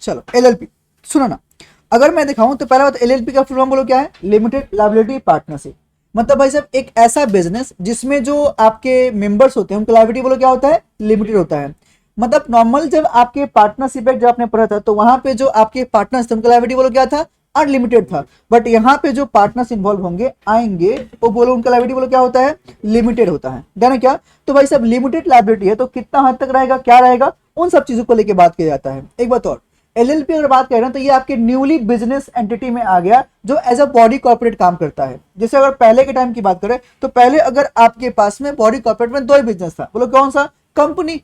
चलो एलएलपी सुनो ना, अगर मैं दिखाऊं तो पहला बात एलएलपी का फुल फॉर्म बोलो क्या है, लिमिटेड लायबिलिटी पार्टनरशिप। मतलब भाई साहब एक ऐसा बिजनेस जिसमें जो आपके मेंबर्स होते हैं उनका लायबिलिटी बोलो क्या होता है, लिमिटेड होता है। मतलब नॉर्मल जब आपके पार्टनरशिप एक्ट जब आपने पढ़ा था तो वहां पे जो आपके पार्टनर्स थे उनका लायबिलिटी बोलो क्या था, अनलिमिटेड था। बट यहाँ पे जो पार्टनर्स इन्वॉल्व होंगे आएंगे वो बोलो उनका लायबिलिटी बोलो क्या होता है, लिमिटेड होता है। देना क्या, तो भाई साहब लिमिटेड लायबिलिटी है तो कितना हद तक रहेगा, क्या रहेगा, उन सब चीजों को लेकर बात किया जाता है। एक बात और, एलएलपी अगर बात करें ना तो ये आपके न्यूली बिजनेस एंटिटी में आ गया जो एज अ बॉडी कॉर्पोरेट काम करता है। जैसे अगर पहले के टाइम की बात करें तो पहले अगर आपके पास में बॉडी कॉर्पोरेट में दो ही बिजनेस था, बोलो कौन सा, कंपनी,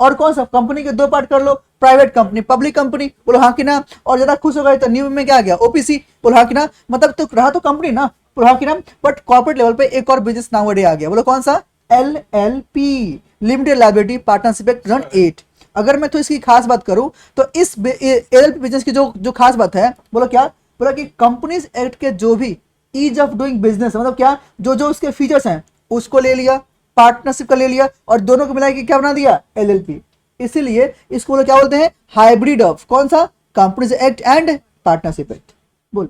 और कौन सा, कंपनी के दो पार्ट कर लो, प्राइवेट कंपनी, पब्लिक कंपनी, बोलो हाँ कि ना। और ज्यादा खुश हो गए तो न्यू में क्या आ गया, ओपीसी, बोलो हाँ कि ना। मतलब तो रहा तो कंपनी ना, बोलो हाँ कि ना। बट कॉर्पोरेट लेवल पे एक और बिजनेस नाउ आ गया, बोलो कौन सा, LLP, limited liability partnership act 2008। अगर मैं तो इसकी खास बात करूं तो इस एलएलपी बिजनेस की जो जो खास बात है बोलो क्या, बोला कि कंपनीज एक्ट के जो भी ईज ऑफ डूइंग बिजनेस मतलब क्या, जो जो उसके फीचर्स हैं उसको ले लिया, पार्टनरशिप का ले लिया और दोनों को मिला के क्या बना दिया, एलएलपी। इसीलिए इसको लोग क्या बोलते हैं, हाइब्रिड ऑफ कौन सा, companies act and partnership act. बोल,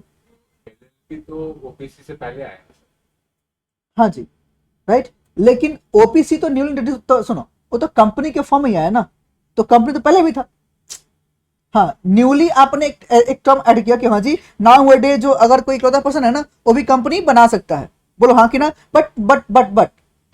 एलएलपी तो ओपीसी से पहले आया। हाँ जी, राइट। लेकिन ओपीसी तो न्यूली इंट्रोड्यूस, तो सुनो वो तो कंपनी के फॉर्म में ही आया ना, तो कंपनी तो पहले भी था। हाँ, न्यूली आपने एक टर्म ऐड किया कि हाँ जी नाउ डे जो अगर कोई इकलौता पर्सन है ना वो भी कंपनी बना सकता है, बोलो हाँ कि ना। बट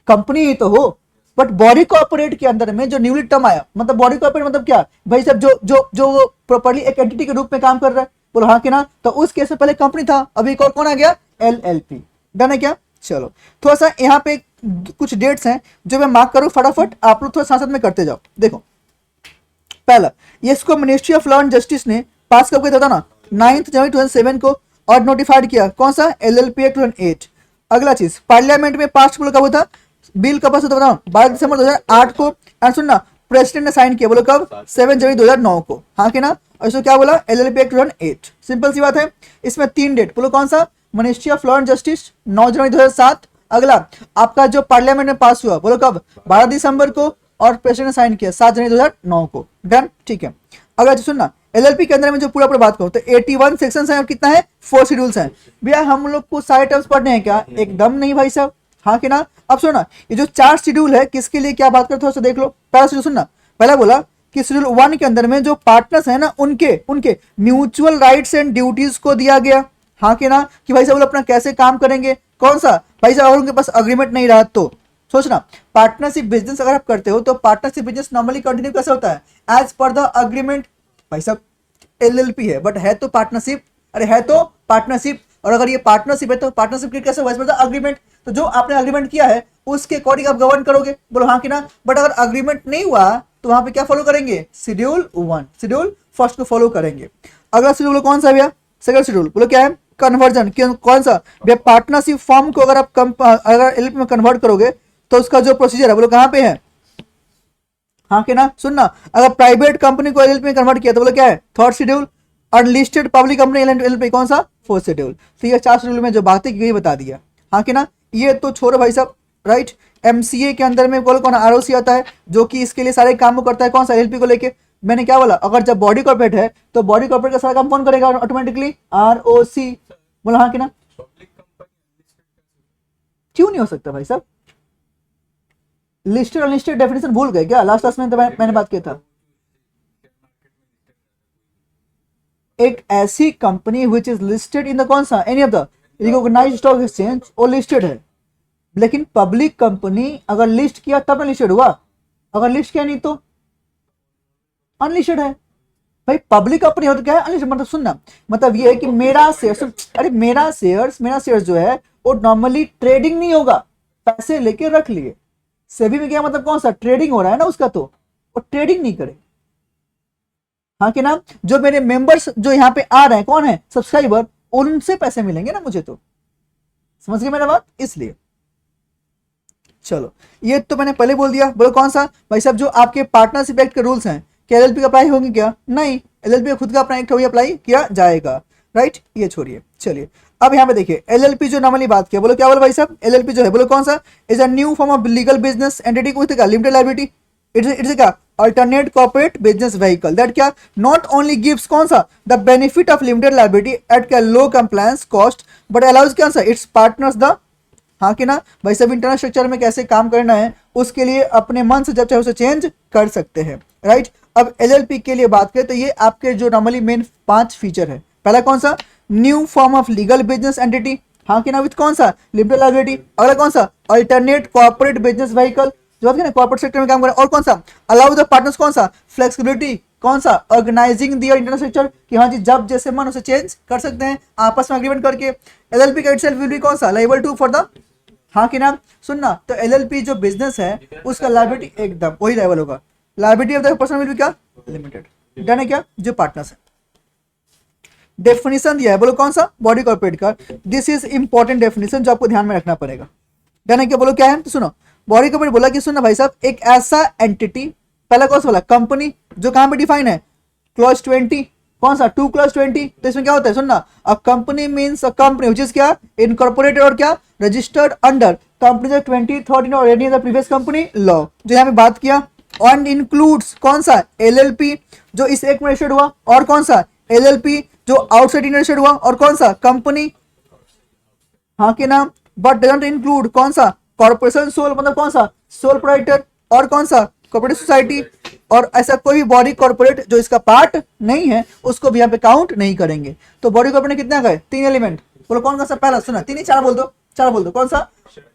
कंपनी ही तो हो। बट बॉडी कॉर्पोरेट के अंदर में जो न्यूली टर्म आया, मतलब बॉडी कॉर्पोरेट मतलब क्या भाई साहब, जो जो जो प्रॉपर्ली एक एंटिटी के रूप में काम कर रहा है, बोलो हाँ कि ना। तो उस केस में पहले कंपनी था, अभी एक और कौन आ गया, एलएलपी। डन है क्या। चलो थोड़ा सा यहाँ पे कुछ डेट्स हैं जो मैं मार्क करूँ फटाफट, आप लोग थोड़ा साथ साथ में करते जाओ। देखो पहला, ये इसको ministry of law and justice ने पास कब किया था ना, 9 जनवरी 2007 को, और नोटिफाइड किया कौन सा, एलएलपी एक्ट 2008। अगला चीज पार्लियामेंट में पास कब हुआ था, बिल कब पास होता बताओ, 12 दिसंबर 2008 को। एंड सुनना, प्रेसिडेंट ने साइन किया, बोलो कब, 7 जनवरी 2009 को, हाँ कि ना। और इसको क्या बोला, एलएलपी एक्ट 2008। सिंपल सी बात है। इसमें 3 डेट बोलो कौन सा, ministry of law and justice 9 जनवरी 2007। अगला आपका जो पार्लियामेंट में पास हुआ बोलो कब, 12 दिसंबर को, और प्रेसिडेंट ने साइन किया 7 जनवरी 2009 को। डन, ठीक है। अगर सुनना, एलएलपी के अंदर में जो पूरा बात करूं तो 81 सेक्शंस हैं और कितना है, 4 शेड्यूल्स हैं। भैया हम लोग को सारे टर्म्स पढ़ने हैं क्या, एकदम नहीं भाई साहब, हाँ कि ना। अब सुनना, ये जो 4 शेड्यूल है किसके लिए क्या बात करते हो देख लो। पहला शेड्यूल सुनना, पहला बोला कि शेड्यूल 1 के अंदर में जो पार्टनर्स है ना उनके उनके म्यूचुअल राइट्स एंड ड्यूटीज को दिया गया, हाँ कि ना, कि भाई साहब अपना कैसे काम करेंगे, कौन सा भाई साहब, अगर उनके पास अग्रीमेंट नहीं रहा तो सोचना। पार्टनरशिप बिजनेस अगर आप करते हो तो पार्टनरशिप बिजनेस नॉर्मली कंटिन्यू कैसे होता है, एज पर द अग्रीमेंट। भाई साहब एलएलपी है बट है तो पार्टनरशिप, अरे है तो पार्टनरशिप, और अगर ये पार्टनरशिप है तो पार्टनरशिप कैसे हुआ, एज पर द अग्रीमेंट। तो जो आपने अग्रीमेंट किया है उसके अकॉर्डिंग आप गवर्न करोगे, बोलो हाँ कि ना। बट अगर अग्रीमेंट नहीं हुआ तो वहां पे क्या फॉलो करेंगे, शेड्यूल 1, शेड्यूल फर्स्ट को फॉलो करेंगे। अगला शेड्यूल कौन सा भैया, सेकंड शेड्यूल, बोलो क्या है, कन्वर्जन। कौन सा भैया, पार्टनरशिप फॉर्म को अगर आप अगर एलएलपी में कन्वर्ट करोगे तो उसका जो प्रोसीजर है बोलो कहां पे है, हाँ कि ना। सुनना, अगर प्राइवेट कंपनी को एलएलपी में कन्वर्ट किया तो बोलो क्या है, third schedule. Unlisted public company LLP कौन सा, फोर्थ शेड्यूल। तो ये 4 शेड्यूल में जो बातें की गई बता दिया, हाँ कि ना। ये तो छोड़ो भाई साहब, राइट। एमसीए के अंदर में बोलो कौन, आरओसी आता है जो कि इसके लिए सारे काम करता है, कौन सा, एलएलपी को लेके। मैंने क्या बोला, अगर जब बॉडी कॉर्पोरेट है तो बॉडी कॉर्पोरेट का सारा काम कौन करेगा ऑटोमेटिकली, आरओसी। बोला हाँ कि ना, क्यों नहीं हो सकता भाई साहब, लिस्टेड अनलिस्टेड डेफिनेशन भूल गए क्या, लास्ट क्लास में तो मैंने बात किया था। एक ऐसी company which is listed in the कौन सा, any of the recognised stock exchange, वो लिस्टेड है। लेकिन पब्लिक कंपनी अगर लिस्ट किया तब ना लिस्टेड हुआ, अगर लिस्ट किया नहीं तो अनलिस्टेड है। भाई पब्लिक कंपनी हो तो क्या है, अनलिस्टेड। मतलब सुनना, मतलब ये है कि मेरा शेयर, अरे मेरा शेयर जो है वो नॉर्मली ट्रेडिंग नहीं होगा, पैसे लेके रख लिए। सेबी में क्या मतलब कौन सा, ट्रेडिंग हो रहा है ना उसका, तो वो ट्रेडिंग नहीं करे, हाँ कि ना। जो मेरे मेंबर्स जो यहाँ पे आ रहे हैं कौन है, सब्सक्राइबर, उनसे पैसे मिलेंगे ना मुझे, तो समझ गए मेरा बात, इसलिए। चलो ये तो मैंने पहले बोल दिया। बोलो कौन सा भाई साहब, जो आपके पार्टनरशिप एक्ट के रूल्स हैं, क्या एलएलपी का अप्लाई होंगे क्या, नहीं, एलएलपी का खुद का अपना एक्ट होगी, अप्लाई किया जाएगा, राइट। ये छोड़िए, चलिए अब यहाँ पे देखिए एलएलपी जो नॉर्मली बात किया, बोलो क्या बोलो भाई साहब, एलएलपी जो है बोलो कौन सा, is a new form of legal business entity with limited liability. It's क्या, alternate corporate business vehicle that क्या नॉट ओनली गिव्स कौन सा the benefit of limited liability at क्या low compliance cost but allows क्या सा it's partners the हाँ कि ना भाई सब इंटरनल स्ट्रक्चर में कैसे काम करना है उसके लिए अपने मन से जब चाहे उसे चेंज कर सकते हैं राइट। अब एलएलपी के लिए बात करें तो ये आपके जो नॉर्मली मेन 5 फीचर है। पहला कौन सा new form of legal business entity हाँ कि ना विथ कौन सा लिमिटेड लायबिलिटी। अगला कौन सा अल्टरनेट कॉर्पोरेट बिजनेस व्हीकल जो ना कॉर्पोरेट सेक्टर में काम करें। और कौन सा अलाउ द पार्टनर्स कौन सा फ्लेक्सिबिलिटी कौन सा ऑर्गेनाइजिंग दियर इंटरनल स्ट्रक्चर कि हाँ जी जब जैसे मन उसे चेंज कर सकते हैं आपस में अग्रीमेंट करके। एलएलपी का इटसेल्फ विल बी कौन सा लायबल टू फॉर द हाँ कि ना सुनना तो एलएलपी जो बिजनेस है उसका लायबिलिटी एकदम वही लेवल होगा। Liability of the person will be क्या लिमिटेड डन है क्या जो पार्टनर्स है। डेफिनेशन दिया है बोलो कौन सा बॉडी कॉर्पोरेट का। दिस इज इंपॉर्टेंट डेफिनेशन जो आपको ध्यान में रखना पड़ेगा। डन है क्या बोलो क्या है तो सुनो बॉडी कॉर्पोरेट बोला कि सुनो भाई साहब एक ऐसा एंटिटी पहला कौन सा बोला कंपनी जो कहां पे डिफाइन है क्लॉज 20 कौन सा 2 क्लॉज 20 तो इसमें क्या होता है सुनना a company means a company which is क्या इनकॉर्पोरेटेड और क्या रजिस्टर्ड अंडर कंपनी 2013 और any other previous company law जो यहाँ पे बात किया। और इंक्लूड्स कौन सा एलएलपी जो इस एक में रजिस्टर्ड हुआ और कौन सा एलएलपी जो आउटसाइड इंडिया रजिस्टर्ड हुआ और कौन सा कंपनी हाँ के नाम बट डजंट इंक्लूड कौन सा कॉर्पोरेशन सोल मतलब कौन सा सोल प्रोप्राइटर और कौन सा कॉर्पोरेट सोसाइटी और ऐसा कोई भी बॉडी कॉर्पोरेट जो इसका पार्ट नहीं है उसको भी यहाँ पे काउंट नहीं करेंगे। तो बॉडी कॉर्पोरेट कितना गए 3 एलिमेंट बोलो कौन सा पहला सुना 3 ही 4 बोल दो कौन सा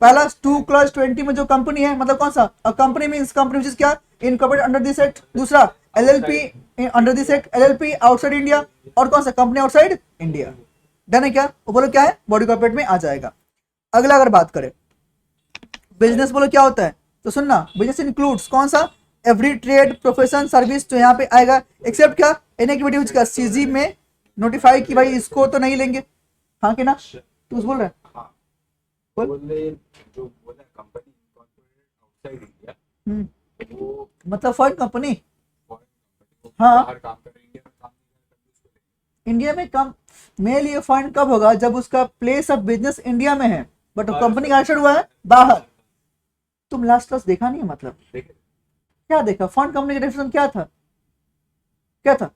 पहला 2 क्लॉज 20 में जो कंपनी है मतलब कौन सा company means company which is क्या इनकॉर्पोरेटेड अंडर दिस एक्ट। दूसरा LLP under this act LLP outside India और कौन सा कंपनी आउटसाइड इंडिया। डन है क्या वो बोलो क्या है बॉडी कॉर्पोरेट में आ जाएगा। अगला अगर बात करें बिजनेस बोलो क्या होता है तो सुनना बिजनेस इंक्लूड्स कौन सा एवरी ट्रेड प्रोफेशन सर्विस जो यहाँ पे आएगा एक्सेप्ट क्या एनी एक्टिविटी का सीजी में नोटिफाई कि भाई इसको तो नहीं लेंगे हाँ कि ना तू बोल रहा है हाँ बोल। बोले जो बोला कंपनी इनकॉर्पोरेटेड आउटसाइड इंडिया वो मतलब फॉरेन कंपनी फॉरेन कंपनी हाँ। बाहर काम कर रही है इंडिया में कम मेल ये फॉरेन कब होगा जब उसका प्लेस ऑफ बिजनेस इंडिया में है बट कंपनी का हुआ है बाहर। तुम लास्ट क्लास देखा नहीं है मतलब देखे क्या देखा फॉरेन कंपनी का डेफिनेशन क्या था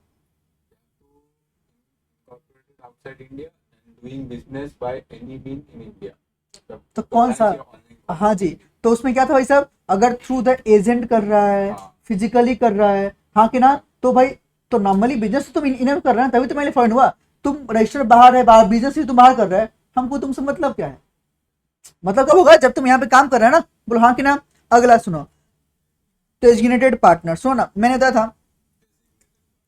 incorporated outside India and doing business by any means in India। तो कौन सा हाँ जी तो उसमें क्या था भाई साहब अगर थ्रू द एजेंट कर रहा है फिजिकली कर रहा है हाँ कि ना तो भाई तो नॉर्मली बिजनेस तुम इन्हें कर रहे हैं तभी तो मैंने फॉरेन हुआ। तुम रजिस्टर बाहर है बाहर बिजनेस तुम बाहर कर रहे हैं हमको तुमसे मतलब क्या है मतलब कब होगा जब तुम यहाँ पे काम कर रहे हैं ना बोलो हाँ कि ना। अगला सुनो डेजिग्नेटेड पार्टनर सुनो ना मैंने बताया था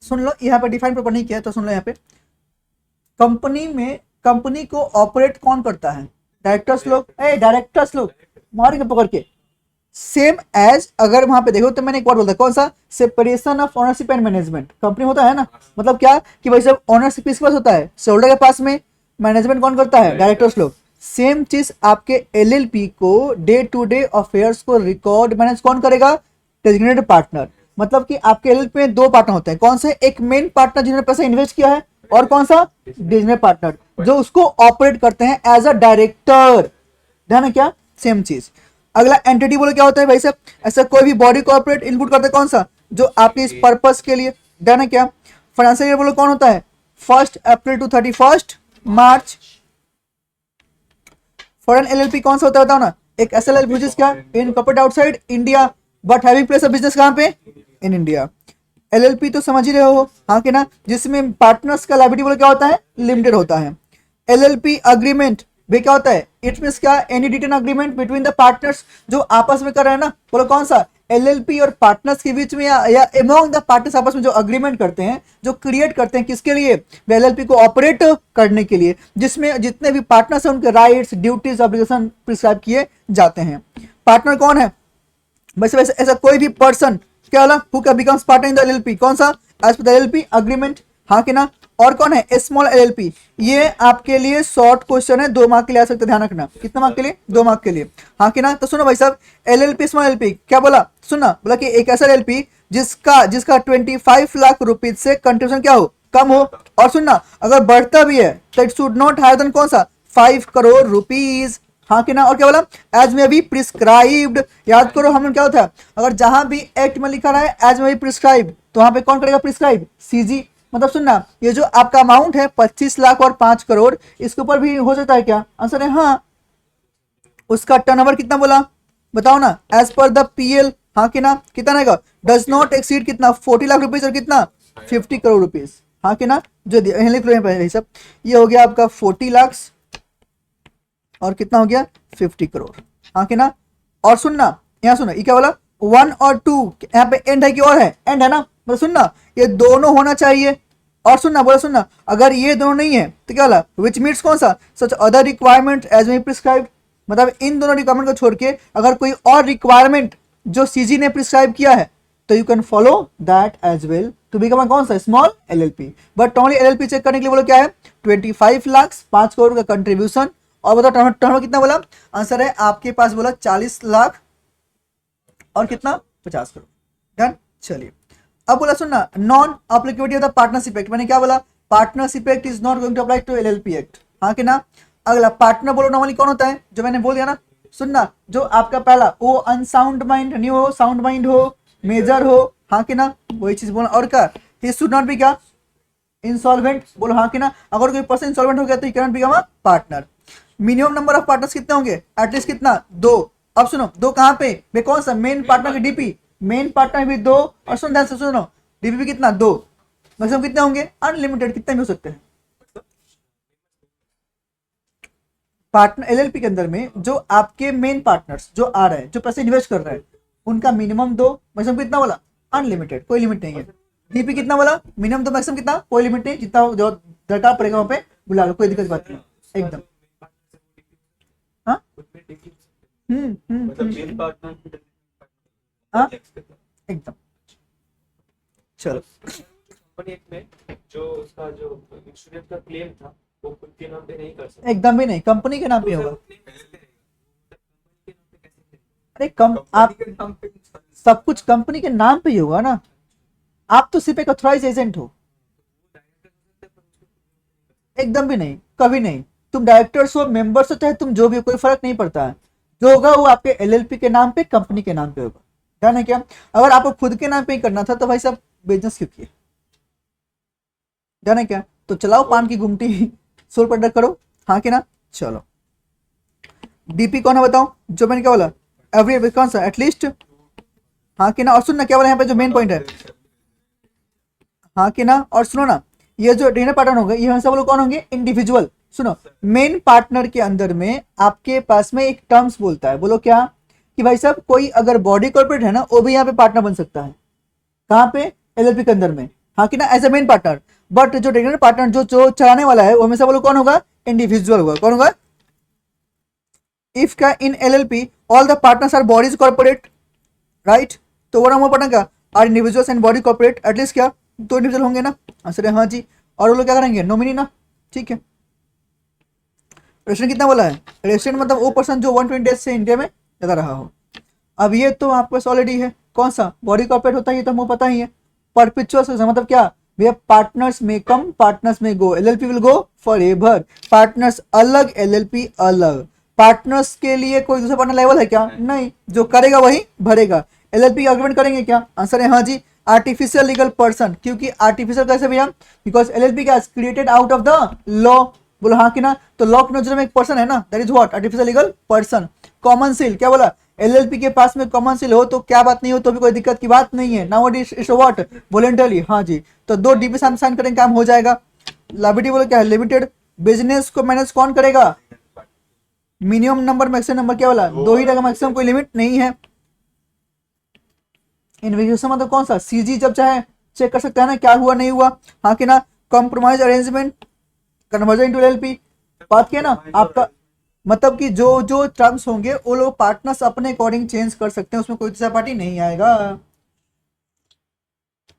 सुन लो यहाँ पे डिफाइन प्रॉपर नहीं किया तो सुन लो यहाँ पे कंपनी में कंपनी को ऑपरेट कौन करता है डायरेक्टर्स लोग मार के पकड़ के सेम एज अगर वहां पे देखो तो मैंने एक बार बोलता कौन सा separation of ownership and management company होता है ना मतलब क्या कि भाई सब ओनरशिप किसके पास होता है शेयरहोल्डर के पास में मैनेजमेंट कौन करता है डायरेक्टर्स लोग। सेम चीज आपके एलएलपी को डे टू डे अफेयर्स को रिकॉर्ड मैनेज कौन करेगा डेजिग्नेटेड पार्टनर। मतलब कि आपके एलएलपी में 2 पार्टनर होते हैं कौन से एक मेन पार्टनर जिन्होंने पैसा इन्वेस्ट किया है और कौन सा डेजिग्नेटेड पार्टनर जो उसको ऑपरेट करते हैं एज अ डायरेक्टर। ध्यान है क्या सेम चीज। अगला एंटिटी बोलो क्या होता है भाई साहब ऐसा कोई भी बॉडी कॉर्पोरेट इनपुट करता है कौन सा जो आपके इस पर्पस के लिए। ध्यान है क्या फाइनेंशियल ईयर बोलो कौन होता है 1 अप्रैल टू 31 मार्च। फॉरेन एलएलपी कौन सा होता है बताओ ना एक एसएलएल व्हिच इज क्या incorporated outside India but having place of business कहां पे इन इंडिया। एलएलपी तो समझ ही रहे हो हाँ कि ना जिसमें पार्टनर्स का लायबिलिटी बोलो क्या होता है लिमिटेड होता है। एलएलपी अग्रीमेंट भी क्या होता है इट मींस क्या any written agreement between the partners जो आपस में कर रहे हैं ना बोलो कौन सा एलएलपी और पार्टनर्स के बीच में या अमंग द पार्टनर्स आपस में जो अग्रीमेंट करते हैं जो क्रिएट करते हैं किसके लिए एलएलपी को ऑपरेट करने के लिए जिसमें जितने भी पार्टनर्स हैं उनके राइट्स ड्यूटीज ऑब्लिगेशन प्रिस्क्राइब किए जाते हैं। पार्टनर कौन है वैसे वैसे ऐसा कोई भी पर्सन क्या वाला who can becomes partner in the LLP कौन सा as per the LLP agreement हाँ कि ना। और कौन है स्मॉल एलएलपी ये आपके लिए शॉर्ट क्वेश्चन है 2 मार्क के लिए आ सकते हैं ध्यान रखना कितना मार्क के लिए 2 मार्क के लिए हाँ कि ना। तो सुनो भाई साहब एलएलपी स्मॉल एलएलपी क्या बोला सुनना बोला कि एक ऐसा एलएलपी जिसका 25 लाख रुपीज से कंट्रीब्यूशन क्या हो कम हो और सुनना अगर बढ़ता भी है तो it should not higher than कौन सा 5 करोड़ रुपीज हाँ कि ना, और क्या बोला, एज में बी प्रिस्क्राइब्ड। याद करो हमने क्या होता है, अगर जहां भी एक्ट में लिखा रहा है एज में बी प्रिस्क्राइब, तो वहां पे कौन करेगा प्रिस्क्राइब, सीजी। मतलब सुनना, ये जो आपका अमाउंट है 25 लाख और 5 करोड़, इसके ऊपर भी हो सकता है क्या, आंसर है हाँ। उसका टर्नओवर कितना बोला, बताओ ना, एज पर द पीएल, हाँ कि ना, कितना रहेगा, डज नॉट एक्सीड कितना, 40 लाख रुपीज और कितना 50 करोड़ रुपीज, हाँ कि ना, जो लिख लो ये सब, ये हो गया आपका 40 लाख और कितना हो गया 50 करोड़, हाँ कि ना। और सुनना, यहाँ सुना, ये क्या बोला, 1 और 2, यहाँ पे एंड है कि और है, एंड है ना, मतलब सुनना, ये दोनों होना चाहिए। और सुनना, बोला सुनना, अगर ये दोनों नहीं है तो क्या बोला, विच मीट्स कौन सा, such other requirement as may prescribed, मतलब इन दोनों रिक्वायरमेंट को छोड़ के अगर कोई और रिक्वायरमेंट जो सीजी ने प्रिस्क्राइब किया है, तो you can follow that as well to become कौन सा small LLP. But only LLP check करने के लिए बोलो क्या है, 25 लाख 5 करोड़ का कंट्रीब्यूशन। और बताओ टर्नओवर कितना बोला, आंसर है आपके पास बोला 40 लाख और कितना 50 करोड़। डन, चलिए अब बोला सुनना, non applicability of the partnership act, मैंने क्या बोला, partnership act is not going to apply to LLP act, हाँ कि ना। अगला पार्टनर बोलो नॉर्मली कौन होता है, जो मैंने बोल दिया ना, सुनना, जो आपका पहला वो अनसाउंड माइंड, न्यू हो, साउंड माइंड हो, मेजर हो, हाँ कि ना, वही चीज बोलना। और क्या, ही शुड नॉट बी क्या, इंसॉल्वेंट, बोलो हाँ कि ना, अगर कोई पर्सन इंसॉल्वेंट हो गया तो he can become a partner. Minimum number of partners कितने होंगे, एटलीस्ट कितना, 2। अब सुनो, 2 कहाँ पे, वे कौन सा, मेन पार्टनर के डीपी, मेन पार्टनर भी 2, और सुन ध्यान से सुनो, डीपी भी कितना 2, मैक्सिमम कितने होंगे, अनलिमिटेड, कितने भी हो सकते हैं। पार्टनर एलएलपी के अंदर में जो आपके मेन पार्टनर्स जो आ रहे हैं, जो पैसे इन्वेस्ट कर रहे हैं, उनका मिनिमम 2, मैक्सिमम कितना बोला, अनलिमिटेड, कोई लिमिट नहीं है। डीपी कितना बोला, मिनिमम 2 मैक्सिमम कितना, कोई लिमिट नहीं, जितना जो दरकार पड़ेगा वहां पे बुला लो, कोई दिक्कत की बात नहीं, एकदम। हाँ मतलब मेन पार्टनर हाँ एकदम। चलो कंपनी एक में जो उसका जो इंश्योरेंस का क्लेम था वो खुद के नाम पे नहीं कर सकता, एकदम भी नहीं, कंपनी के नाम पे होगा। अरे आप कंपनी के नाम पे सब कुछ कंपनी के नाम पे ही होगा ना, आप तो सिर्फ एक ऑथराइज एजेंट हो। एकदम भी नहीं, कभी नहीं, तुम डायरेक्टर्स हो, मेंबर्स हो, चाहे तुम जो भी हो, कोई फर्क नहीं पड़ता है। जो होगा वो आपके एलएलपी के नाम पे, कंपनी के नाम पे होगा, ध्यान है क्या। अगर आपको खुद के नाम पे ही करना था तो भाई साहब बिजनेस क्यों किए, ध्यान है क्या। तो चलाओ पान की गुमटी, सोल प्रोडक्ट करो, हाँ कि ना। चलो डीपी कौन है बताओ, जो मैंने क्या बोला, एवरी कौन सा, एटलीस्ट, हाँ कि ना। और सुनना क्या बोला यहाँ पे जो मेन पॉइंट है, हाँ कि ना। और सुनो ना, ये जो डिनर पार्टनर होंगे ये सब लोग कौन होंगे, इंडिविजुअल। सुनो, मेन पार्टनर के अंदर में आपके पास में एक टर्म्स बोलता है, बोलो क्या, कि भाई साहब कोई अगर बॉडी कॉर्पोरेट है ना, वो भी यहाँ पे पार्टनर बन सकता है, कहाँ पे, एलएलपी के अंदर में, हाँ कि ना, as a main partner. But जो डिनर पार्टनर जो चलाने वाला है वो हमेशा बोलो कौन होगा, इंडिविजुअल होगा, कौन होगा। इफ का in LLP all the partners are bodies corporate, right, तो वो नाम पार्टनर का are individuals and body corporate, at least क्या 2 इंडिविजुअल होंगे ना, आंसर है हाँ जी। और वो लोग क्या करेंगे, नॉमिनी ना, ठीक है। रेसिडेंट कितना बोला है, रेसिडेंट मतलब वो पर्सन जो 120 डेज से इंडिया में लगा रहा हो। अब ये तो आपके पास ऑलरेडी है, कौन सा, बॉडी कॉर्पोरेट होता है, ये तो हमको पता ही है। परपिचुअल मतलब क्या भैया, पार्टनर्स में कम पार्टनर्स में go, LLP will go for ever, partners अलग एलएलपी अलग। पार्टनर्स के लिए कोई दूसरा पार्टनर लेवल है क्या, नहीं, जो करेगा वही भरेगा। एलएलपी आर्गुमेंट करेंगे क्या, आंसर है हाँ जी। आर्टिफिशियल लीगल पर्सन, क्योंकि आर्टिफिशियल कैसे भैया, बिकॉज एलएलपी क्या created out of the law, बोलो हाँ कि ना। तो लॉ की नजर में एक पर्सन है ना, that is what, artificial legal person. Common seal क्या बोला, एलएलपी के पास में कॉमन सील हो तो क्या बात नहीं हो तो भी कोई दिक्कत की बात नहीं है, नाउ इट्स व्हाट, वॉलंटरी, हाँ जी। तो 2 डीपी साइन करेंगे काम हो जाएगा। लायबिलिटी बोलो क्या है, लिमिटेड। बिजनेस को मैनेज कौन करेगा, मिनिमम नंबर मैक्सिमम नंबर क्या बोला, 2 ही रहेगा, मैक्सिमम कोई लिमिट नहीं है। इन्वेस्टिगेशन मतलब कौन सा, सीजी जब चाहे चेक कर सकता है ना क्या हुआ नहीं हुआ, हाँ कि ना। Compromise arrangement, conversion into LLP, बात किया ना आपका, मतलब कि जो जो टर्म्स होंगे वो लोग पार्टनर्स अपने अकॉर्डिंग चेंज कर सकते हैं, उसमें कोई तीसरा पार्टी नहीं आएगा।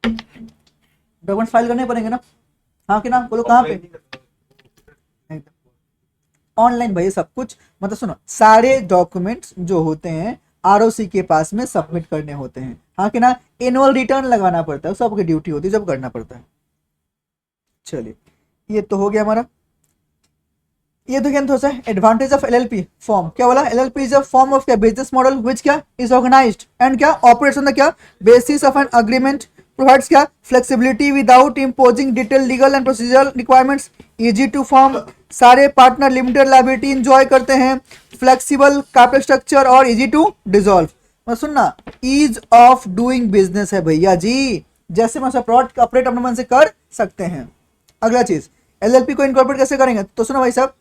डॉक्यूमेंट फाइल करने पड़ेंगे ना, हाँ कि ना, बोलो कहाँ पे, ऑनलाइन भाई सब कुछ। मतलब सुनो, सारे डॉक्यूमेंट्स जो होते हैं आरओसी के पास में सबमिट करने होते हैं, हाँ कि ना। एनुअल रिटर्न लगाना पड़ता है, सबकी ड्यूटी होती है, जब करना पड़ता है। चलिए ये तो हो गया हमारा, ये तो क्या थोड़ा सा एडवांटेज ऑफ एलएलपी फॉर्म, क्या बोला, LLP is a form of क्या बिजनेस मॉडल विच क्या इज ऑर्गेनाइज्ड एंड क्या ऑपरेट्स ऑन द क्या basis of an agreement, provides क्या flexibility without imposing detail legal and procedural requirements, easy to form, सारे partner limited liability enjoy करते हैं, flexible capital structure और easy to dissolve. मतलब सुनना, ease of doing business है भैया जी, जैसे मैं प्रोडक्ट ऑपरेट अपने मन से कर सकते हैं। अगला चीज, एलएलपी को इनकॉर्पोरेट कैसे करेंगे, तो सुनो भाई साहब,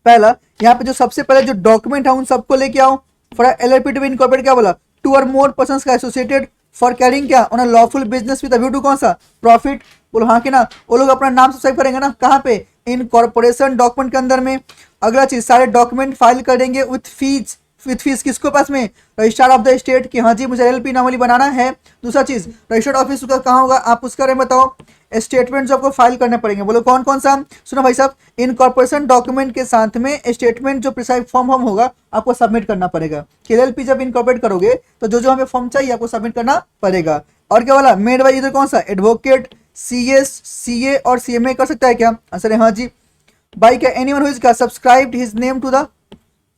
पहला यहाँ पे जो सबसे पहले जो डॉक्यूमेंट है उन सबको लेके आओ। For LLP to be incorporate क्या बोला, टू और मोर पर्संस का एसोसिएटेड फॉर कैरिंग क्या on a lawful business with a view to कौन सा प्रॉफिट, बोलो हाँ कि ना, वो लोग अपना नाम सब्सक्राइब करेंगे ना, कहाँ पे, इन कॉर्पोरेशन डॉक्यूमेंट के अंदर में। अगला चीज, सारे डॉक्यूमेंट फाइल करेंगे विथ फीस किसको पास में, रजिस्ट्रार ऑफ द स्टेट कि हाँ जी मुझे एलएलपी नॉर्मली बनाना है। दूसरा चीज, रजिस्टर्ड ऑफिस का कहाँ होगा, आप उसका रेट बताओ। स्टेटमेंट जो आपको फाइल करने पड़ेंगे, बोलो कौन कौन सा, सुनो भाई साहब, इन कॉर्पोरेशन डॉक्यूमेंट के साथ में स्टेटमेंट जो प्रिसाइब फॉर्म होगा आपको सबमिट करना पड़ेगा। एलएलपी जब इनकॉर्पोरेट करोगे तो जो जो हमें फॉर्म चाहिए आपको सबमिट करना पड़ेगा। और क्या बोला, मेड बाई इधर कौन सा, एडवोकेट, सीएस, सीए और सीएमए कर सकता है क्या, आंसर है हाँ जी। बाई क्या, एनीवन हु इज का subscribed his name to the,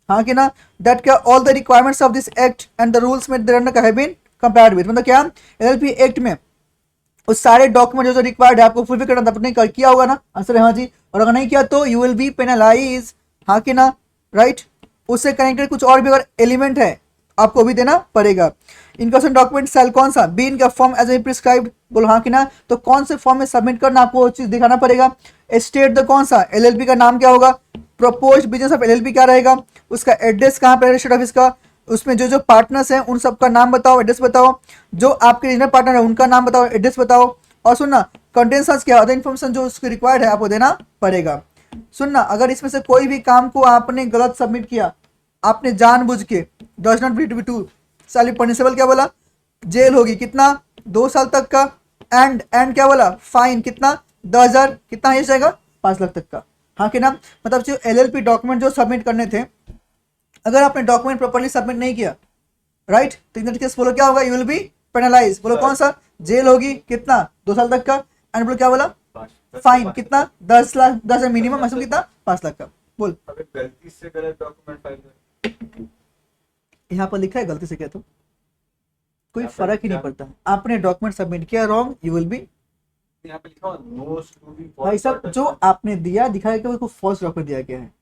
हाँ कि ना, दैट क्या all the requirements of this act and the rules made there का हैव बीन कंप्लाइड विद, मतलब क्या एलएलपी एक्ट में उस सारे डॉक्यूमेंट जो जो रिक्वायर्ड है आपको फुलफिल करना था, आपने किया होगा ना, आंसर है हाँ जी। और अगर नहीं किया तो यू विल बी पेनलाइज, हाँ कि ना, राइट। उससे कनेक्टेड कुछ और भी अगर एलिमेंट है आपको भी देना पड़ेगा। इनकम डॉक्यूमेंट सेल कौन सा, बी इनका फॉर्म एज ए प्रिस्क्राइब्ड, बोलो हाँ कि ना, तो कौन से फॉर्म में सबमिट करना आपको वो चीज दिखाना पड़ेगा। स्टेट द कौन सा, एलएलपी का नाम क्या होगा, प्रपोज बिजनेस ऑफ एलएलपी क्या रहेगा, उसका एड्रेस कहाँ पे, रजिस्टर्ड ऑफिस का, उसमें जो जो पार्टनर्स हैं उन सबका नाम बताओ, एड्रेस बताओ, जो आपके रीजनल पार्टनर है उनका नाम बताओ, एड्रेस बताओ। और सुनना, कंटेंट्स क्या अदर इन्फॉर्मेशन जो उसके रिक्वायर्ड है आपको देना पड़ेगा। सुनना, अगर इसमें से कोई भी काम को आपने गलत सबमिट किया, आपने जानबूझ के, डज नॉट बी टू साली पनिशेबल क्या बोला, जेल होगी कितना, 2 साल तक का, एंड क्या बोला, फाइन कितना, 10,000 कितना है जाएगा, 5 लाख तक का, हाँ कि ना। मतलब जो एलएलपी डॉक्यूमेंट जो सबमिट करने थे, अगर आपने डॉक्यूमेंट प्रॉपर्ली सबमिट नहीं किया, राइट, तो इन दैट केस बोलो क्या होगा, यू विल बी पेनलाइज, बोलो कौन सा, जेल होगी कितना, 2 साल तक का, एंड बोलो क्या बोला, फाइन कितना, 10 लाख, 10 मिनिमम, मैक्सिमम कितना, 5 लाख का। बोल, अगर गलती से गलत डॉक्यूमेंट फाइल करें, यहाँ पर लिखा है गलती से क्या, तो कोई यहाँ पर फर्क ही नहीं क्या? पड़ता, आपने डॉक्यूमेंट सबमिट किया रॉन्ग, यू विल बी, यहाँ पे लिखा हुआ नोट्स टू बी भाई साहब जो आपने दिया दिखाया कि वो फॉल्स डॉक्यूमेंट दिया गया है,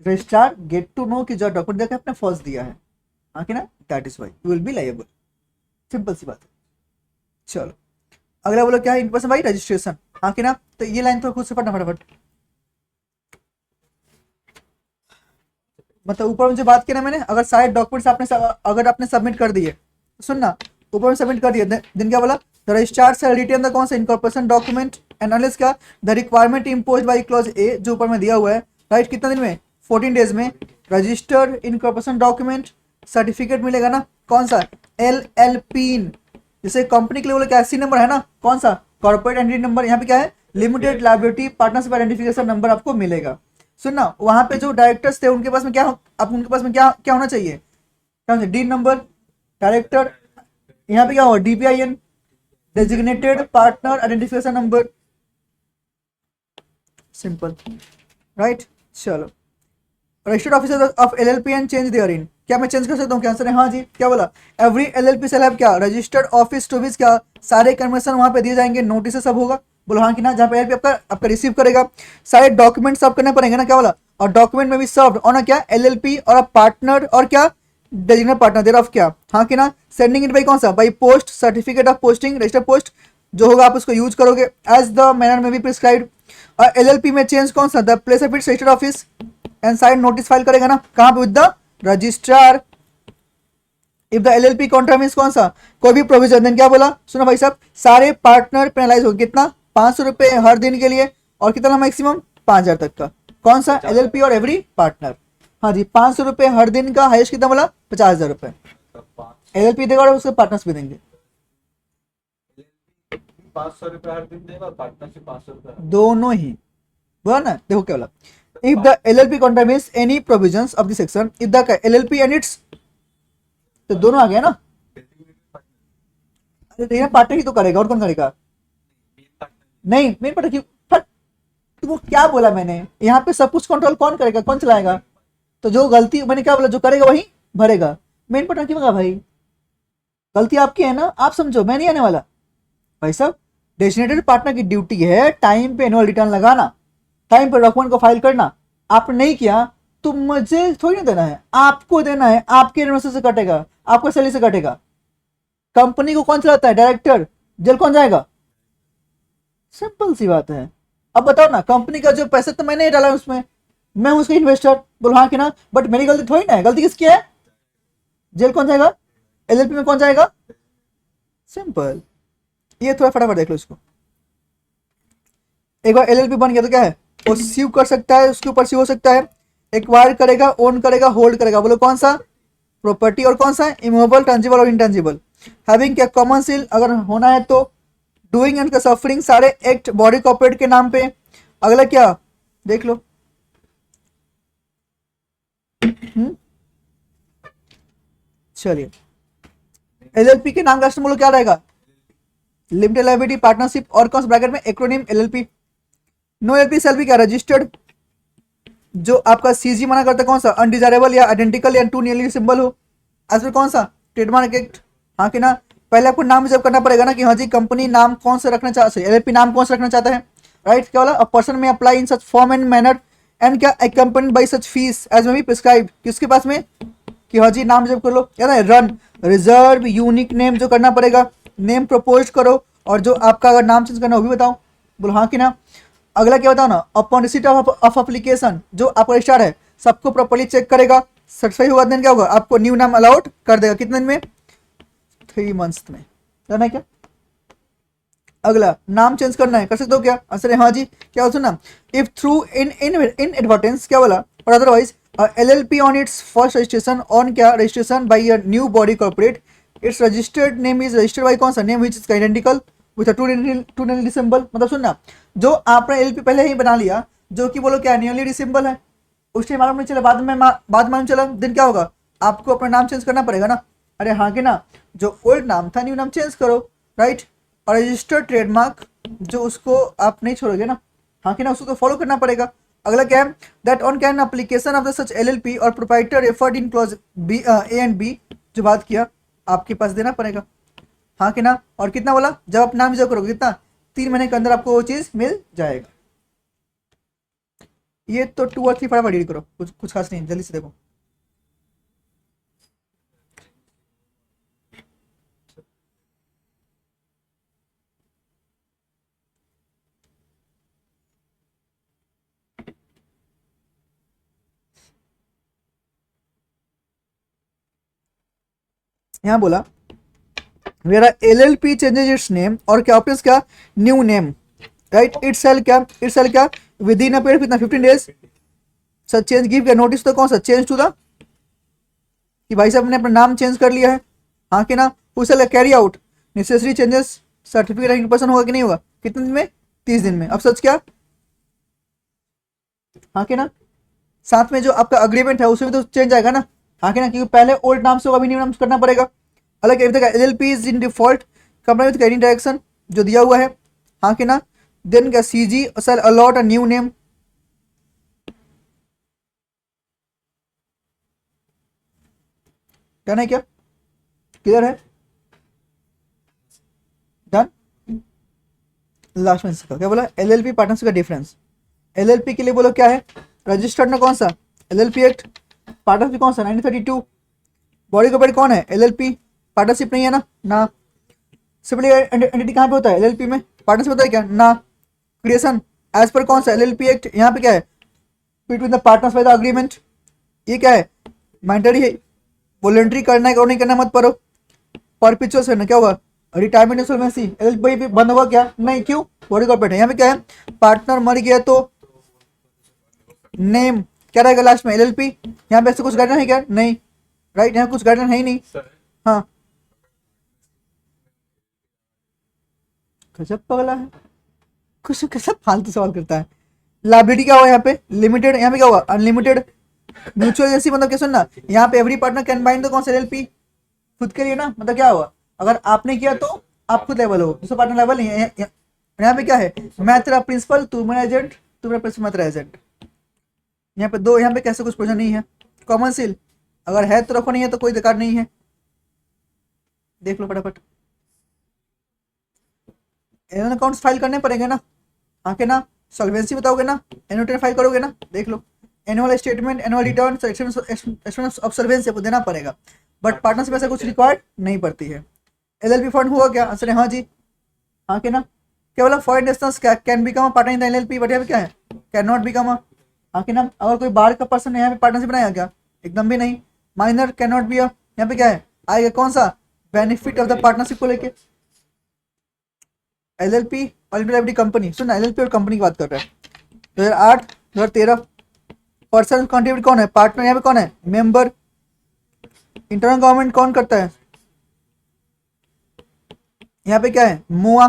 रजिस्ट्रार गेट टू नो कि जो डॉक्यूमेंट दिया गया आपने फॉल्स दिया है, हाँ कि ना, that is why you will be liable, simple सी बात है। चलो अगला बोलो क्या है, इनपर्सन भाई रजिस्ट्रेशन, हाँ कि ना, तो ये लाइन तो खुद से पढ़ना फटाफट। मतलब ऊपर में जो बात की ना मैंने, अगर सारे डॉक्यूमेंट्स अगर आपने सबमिट कर दिए, तो सुनना, ऊपर में सबमिट कर दिए, दिन क्या बोला, the registrar shall retain the कौन सा इनकॉर्पोरेशन डॉक्यूमेंट एनालिस का the requirement imposed by clause A, जो ऊपर में दिया हुआ है, राइट, कितना दिन में, 14 डेज में, रजिस्टर्ड इनकॉर्पोरेशन डॉक्यूमेंट, सर्टिफिकेट मिलेगा ना, कौन सा, एलएलपी, जैसे कंपनी के लिए बोले क्या सी नंबर है ना, कौन सा, कॉर्पोरेट एंटिटी नंबर, यहाँ पे क्या है, limited liability partnership identification number आपको मिलेगा। सुनना, वहां पे जो डायरेक्टर्स थे उनके पास में क्या, अब उनके पास में क्या क्या होना चाहिए, क्या होना चाहिए, डी नंबर, डायरेक्टर, यहाँ पे क्या होगा, DPIN, designated partner identification number, simple, right. चलो, registered officer of LLP and change therein, क्या मैं चेंज कर सकता हूँ, क्या आंसर है हाँ जी। क्या बोला, एवरी एलएलपी सेल हैव क्या, रजिस्टर्ड ऑफिस टू विच क्या, सारे कन्वर्सन वहां पे दिए जाएंगे, नोटिस सब होगा, बोलो हाँ कि ना, जहाँ पे एलएलपी आपका रिसीव करेगा, सारे डॉक्यूमेंट सर्व करने पड़ेंगे ना, क्या बोला, और डॉक्यूमेंट में भी सर्व ऑन क्या, एलएलपी और पार्टनर और क्या, डेजिग्नेटेड पार्टनर देयर ऑफ क्या, हाँ कि ना, सेंडिंग इट बाई कौन सा, by post, certificate of posting, registered post जो होगा आप उसको यूज करोगे एज द मैनर में भी प्रिस्क्राइब्ड। और एलएलपी में चेंज कौन सा, the place of its registered office and sign notice file करेगा ना, कहाँ पे, with the registrar. If the LLP contravenes कौन सा, कोई भी प्रोविजन, देन क्या बोला, सुनो भाई साहब, सारे पार्टनर पेनलाइज हो कितना, 500 रुपए हर दिन के लिए, और कितना मैक्सिमम 5,000 तक का, कौन सा, एलएलपी और एवरी पार्टनर, हाँ जी, 500 रुपए हर दिन का, हाइस्ट कितना बोला, 50,000 रुपए, एलएलपी देगा और उसके पार्टनर्स भी देंगे, 500 रुपए हर दिन देगा, पार्टनरशिप 500 रुपए, दोनों ही, बोला ना, देखो क्या बोला, if the LLP contravenes any provisions of the section, if the LLP and its, तो दोनों आ गया ना, अरे पार्टनर ही तो करेगा, और कौन करेगा, नहीं मेन पार्टनर क्यों, तुमको क्या बोला मैंने, यहाँ पे सब कुछ कंट्रोल कौन करेगा, कौन चलाएगा? तो जो गलती मैंने क्या बोला, जो करेगा वही भरेगा। मेन पॉइंट क्यों भाई, गलती आपकी है ना, आप समझो, मैं नहीं आने वाला भाई साहब। डेजिग्नेटेड पार्टनर की ड्यूटी है टाइम पे एनुअल रिटर्न लगाना, टाइम पे डॉक्यूमेंट को फाइल करना। आपने नहीं किया तो मुझे थोड़ी ना देना है, आपको देना है, आपके इन्वेस्टर से कटेगा, आपको सैलरी से कटेगा। कंपनी को कौन चलाता है, डायरेक्टर। जेल कौन जाएगा? सिंपल सी बात है। अब बताओ ना, कंपनी का जो पैसा तो मैंने ही डाला उसमें, मैं हूं उसका इन्वेस्टर, बोलो हाँ कि ना, बट मेरी गलती थोड़ी ना है, गलती किसकी है? जेल कौन जाएगा? एलएलपी में कौन जाएगा? सिंपल। ये थोड़ा फटाफट देख लो इसको। एक बार एलएलपी बन गया तो क्या है, वो सीव कर सकता है, उसके ऊपर सीव हो सकता है, एक्वायर करेगा, ओन करेगा, होल्ड करेगा। बोलो कौन सा? प्रॉपर्टी। और कौन सा है? इमूवेबल, टंजिबल और इंटंजिबल। हैविंग क्या कॉमन सील अगर होना है तो, डूइंग एंड सफरिंग सारे एक्ट बॉडी कॉर्पोरेट के नाम पे। अगला क्या देख लो, चलिए एलएलपी के नाम लास्ट में बोलो क्या रहेगा? लिमिटेड लायबिलिटी पार्टनरशिप और कौन सा ब्रैकेट में acronym LLP. No LP shall भी क्या रजिस्टर्ड, जो आपका सीजी मना करता है कौन सा? अनडिजायरेबल या आइडेंटिकल या टू नियरली सिंबल हो। एज पर कौन सा? Trademark act. हाँ कि ना, पहले आपको नाम रिजर्व करना पड़ेगा ना कि हाँ जी कंपनी नाम कौन सा रखना चाहता है, एलएलपी नाम कौन सा रखना चाहता है, राइट। क्या बोला? A person may apply in such form and manner and क्या accompanied by such fees as may be prescribe. किसके पास में कि हाँ जी नाम रिजर्व कर लो, याद है, रन रिजर्व यूनिक नेम जो करना पड़ेगा, नेम प्रपोज करो, और जो आपका अगर नाम चेंज करना हो भी बताओ, बोलो हाँ कि ना। अगला क्या बताओ ना, अपॉन रिसीट ऑफ एप्लीकेशन, जो आपका रजिस्टर है सबको प्रॉपर्ली चेक करेगा, सर्टिफाई हुआ दिन क्या होगा, आपको न्यू नाम अलाउड कर देगा। कितने दिन में? 3 मंथ्स में। करना है क्या? अगला नाम चेंज करना है, कर सकते हो क्या? आंसर है हाँ जी। क्या बोलते ना, इफ थ्रू इन एडवर्टेंस क्या बोला, और otherwise LLP on its first registration on क्या registration by a new body corporate, its registered name is registered by कौन सा? Name which is identical with too nearly symbol. मतलब सुनना, जो आपने एलएलपी पहले ही बना लिया, जो कि बोलो क्या नियरली सिंबल है, उस टाइम मालूम नहीं चला, बाद मालूम चला, दिन क्या होगा, आपको अपना नाम चेंज करना पड़ेगा ना। अरे हाँ कि ना, जो ओल्ड नाम था न्यू नाम चेंज करो, राइट। और रजिस्टर्ड ट्रेडमार्क जो उसको आप नहीं छोड़ोगे ना, हाँ कि ना, उसको तो फॉलो करना पड़ेगा। अगला क्या है, that on can application of the such LLP और proprietor referred in clause B A and B, जो बात किया आपके पास देना पड़ेगा, हाँ कि ना। और कितना बोला, जब आप नाम रिजर्व करोगे कितना, 3 महीने के अंदर आपको वो चीज़ मिल जाएगा। ये तो 2 और 3 फटाफट रीड करो, कुछ कुछ खास नहीं, जल्दी से देखो। यहाँ बोला where a LLP changes its name और क्या ऑप्शंस क्या, new name, right. It shall क्या विद इन अ पीरियड कितना 15 डेज, सर चेंज गिव क्या नोटिस तो कौन सा, चेंज टू द, कि भाई साहब ने अपना नाम चेंज कर लिया है, हाँ कि ना। उस carry out necessary changes, certificate in person होगा कि नहीं होगा, कितने दिन में, 30 दिन में। अब सच क्या, हाँ कि ना। साथ में जो आपका अग्रीमेंट है उसमें भी तो चेंज आएगा ना, हाँ कि ना, क्योंकि पहले ओल्ड नाम से होगा, अभी न्यू नाम से करना पड़ेगा। अलग LLP is in default company with carrying direction जो दिया हुआ है, हाँ कि ना। देन क्या CG shall allot a new name, done है क्या, क्लियर है, डन। लास्ट में इसका क्या बोला, एलएलपी पार्टनरशिप का डिफरेंस। एलएलपी के लिए बोलो क्या है, रजिस्टर्ड ना कौन सा, एलएलपी एक्ट। पार्टनरशिप कौन सा, 1932। बॉडी कॉर्पोरेट कौन है, एलएलपी। पार्टनरशिप नहीं है ना। सिविल एंटिटी कहाँ पे होता है, एलएलपी में। पार्टनरशिप होता है क्या, ना। क्रिएशन एज पर कौन सा, एलएलपी एक्ट। यहाँ पे क्या है, between the partners by the agreement. ये क्या है, मैंडेटरी है, वॉलंटरी करना है और नहीं करना मत पढ़ो। परपिचुअल से ना क्या होगा, रिटायरमेंट इंश्योरेंस, एलएलपी भी बंद होगा क्या, नहीं, क्यों, बॉडी कॉर्पोरेट है। यहाँ पे क्या है, पार्टनर मर गया तो नेम क्या रहेगा लास्ट में, एलएलपी। यहाँ पे ऐसे कुछ गाइडलाइन है क्या, नहीं, राइट, यहाँ कुछ गाइडलाइन है ही नहीं। हाँ, गजब पगला है, कुछ कैसा फालतू सवाल करता है। लाइबिलिटी क्या हुआ यहाँ पे, लिमिटेड। यहाँ पे क्या हुआ, अनलिमिटेड। म्यूचुअल एजेंसी मतलब क्या, सुनना, यहाँ पे every partner can bind the कौन सा, एलएलपी खुद के लिए ना, मतलब क्या हुआ, अगर आपने किया तो आप खुद लेवल हो, दूसरा पार्टनर लेवल नहीं है। यहाँ पे क्या है, मैं तेरा प्रिंसिपल तू मेरा एजेंट, तो मेरा प्रेस मत एजेंट। यहाँ पे दो, यहाँ पे कैसे कुछ प्रोविजन नहीं है। कॉमन सील अगर है तो रखो, नहीं है तो कोई दिक्कत नहीं है, देख लो फटाफट। एनुअल अकाउंट्स फाइल करने पड़ेंगे ना, आके ना सॉल्वेंसी बताओगे ना, एनुअल फाइल करोगे ना, देख लो annual statement, annual return, expense of servants आपको देना पड़ेगा, बट पार्टनरशिप ऐसा कुछ रिक्वायर्ड नहीं पड़ती है। एलएलपी फंड हुआ क्या, आंसर है हाँ जी, हाँ के ना। केवल foreign nationals can become partner in the LLP, but यहाँ पे क्या है, कैन नॉट बिकम, हाँ के ना। अगर कोई बाहर का पर्सन यहाँ पे पार्टनरशिप बनाया क्या, एकदम भी नहीं। माइनर कैन नॉट बी, यहाँ पे क्या है आएगा, कौन सा बेनिफिट ऑफ द पार्टनरशिप को लेके। एलएलपी और लिमिटेड कंपनी, सुन एलएलपी और कंपनी की बात कर रहे हैं। 2008 2013 पर्सन कंट्रीब्यूट कौन है, पार्टनर यहाँ पे कौन है, मेंबर। इंटरनल गवर्नमेंट कौन करता है, यहाँ पे क्या है, मुआ।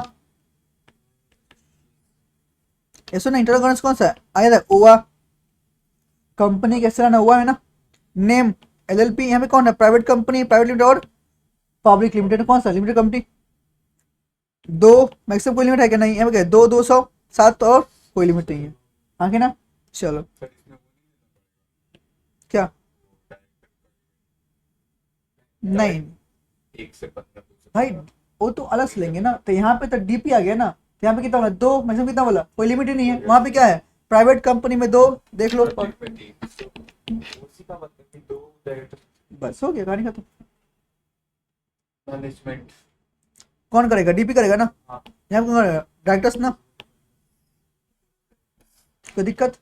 ये सुन इंटरनल गवर्नेंस कौन सा है, आया था ओआ। कंपनी कैसे रहना हुआ है ना। नेम एलएलपी, यहाँ पे कौन है, प्राइवेट कंपनी, प्राइवेट लिमिटेड और पब्लिक लिमिटेड, कौन सा लिमिटेड कंपनी। दो मैक्सिमम कोई लिमिट है क्या, नहीं, यहाँ पे क्या है, 200 और कोई लिमिट नहीं है, आगे ना। चलो क्या, नहीं एक से 15 भाई वो तो अलग से लेंगे ना, तो यहाँ पे तो डीपी आ गया ना, तो यहाँ पे कितना बोला, दो मैक्सिमम कितना बोला, कोई लिमिट ही नहीं है। वहां पे क्या है, प्राइवेट कंपनी में दो, देख लो उसी का मतलब कि दो डायरेक्टर। बस हो गया कहानी खत्म। मैनेजमेंट कौन करेगा, डीपी करेगा ना, हाँ। यहाँ पे कौन करेगा, डायरेक्टर्स ना। कोई दिक्कत,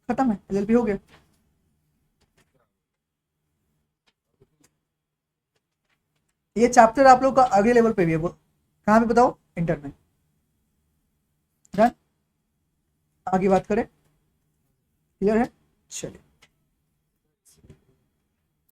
खत्म है, एलएलपी हो गया। ये चैप्टर आप लोग का अगले लेवल पे भी है, वो कहाँ पे बताओ, इंटर में। डन, आगे बात करें, क्लियर है, चलिए।